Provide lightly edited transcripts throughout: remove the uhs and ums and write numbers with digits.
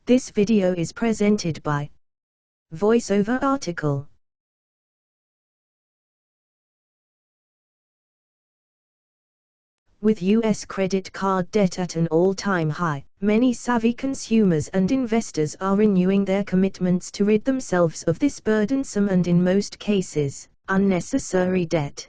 This video is presented by VoiceOver article. With US credit card debt at an all-time high, many savvy consumers and investors are renewing their commitments to rid themselves of this burdensome and in most cases, unnecessary debt.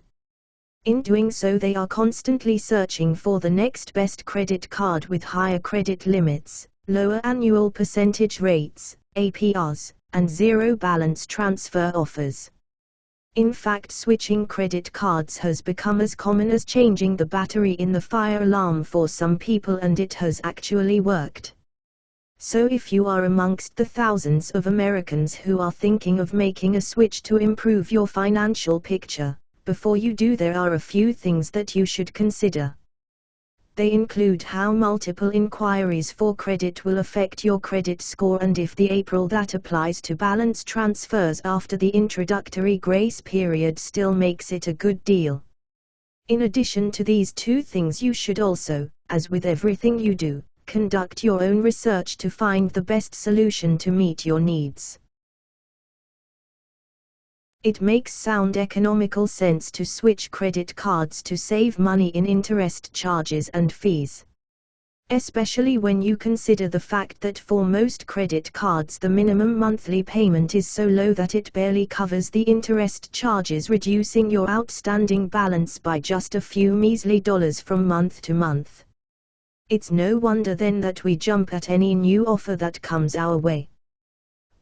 In doing so, they are constantly searching for the next best credit card with higher credit limits, lower annual percentage rates, APRs, and zero balance transfer offers. In fact, switching credit cards has become as common as changing the battery in the fire alarm for some people, and it has actually worked. So if you are amongst the thousands of Americans who are thinking of making a switch to improve your financial picture, before you do, there are a few things that you should consider. They include how multiple inquiries for credit will affect your credit score, and if the APR that applies to balance transfers after the introductory grace period still makes it a good deal. In addition to these two things, you should also, as with everything you do, conduct your own research to find the best solution to meet your needs. It makes sound economical sense to switch credit cards to save money in interest charges and fees. Especially when you consider the fact that for most credit cards the minimum monthly payment is so low that it barely covers the interest charges, reducing your outstanding balance by just a few measly dollars from month to month. It's no wonder then that we jump at any new offer that comes our way.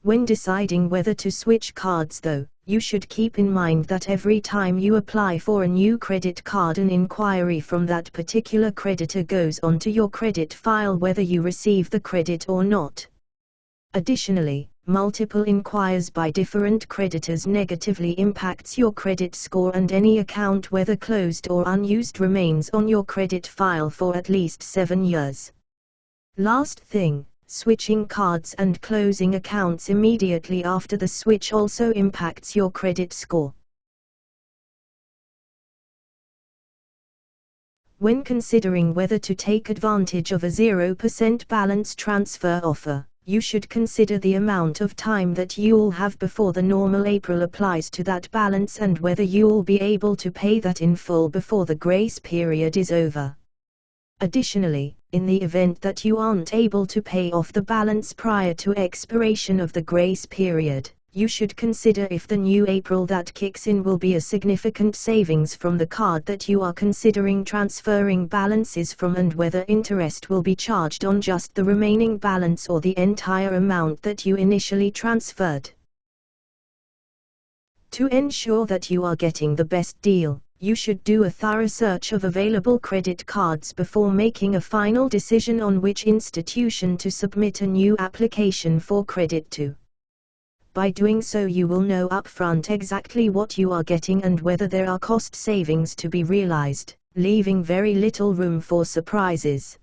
When deciding whether to switch cards, though, you should keep in mind that every time you apply for a new credit card, an inquiry from that particular creditor goes onto your credit file whether you receive the credit or not. Additionally, multiple inquiries by different creditors negatively impacts your credit score, and any account, whether closed or unused, remains on your credit file for at least 7 years. Last thing, switching cards and closing accounts immediately after the switch also impacts your credit score. When considering whether to take advantage of a 0% balance transfer offer, you should consider the amount of time that you'll have before the normal APR applies to that balance, and whether you'll be able to pay that in full before the grace period is over. Additionally, in the event that you aren't able to pay off the balance prior to expiration of the grace period, you should consider if the new APR that kicks in will be a significant savings from the card that you are considering transferring balances from, and whether interest will be charged on just the remaining balance or the entire amount that you initially transferred. To ensure that you are getting the best deal, you should do a thorough search of available credit cards before making a final decision on which institution to submit a new application for credit to. By doing so, you will know upfront exactly what you are getting and whether there are cost savings to be realized, leaving very little room for surprises.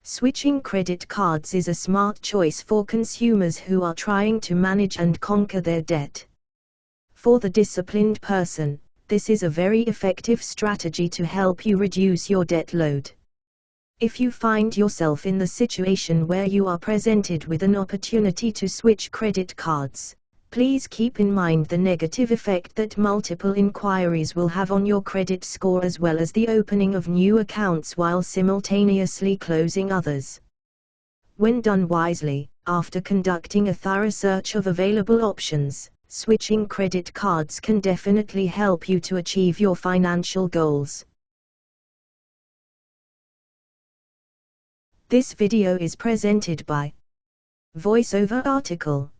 Switching credit cards is a smart choice for consumers who are trying to manage and conquer their debt. For the disciplined person, this is a very effective strategy to help you reduce your debt load. If you find yourself in the situation where you are presented with an opportunity to switch credit cards, please keep in mind the negative effect that multiple inquiries will have on your credit score, as well as the opening of new accounts while simultaneously closing others. When done wisely, after conducting a thorough search of available options, switching credit cards can definitely help you to achieve your financial goals. This video is presented by VoiceOver article.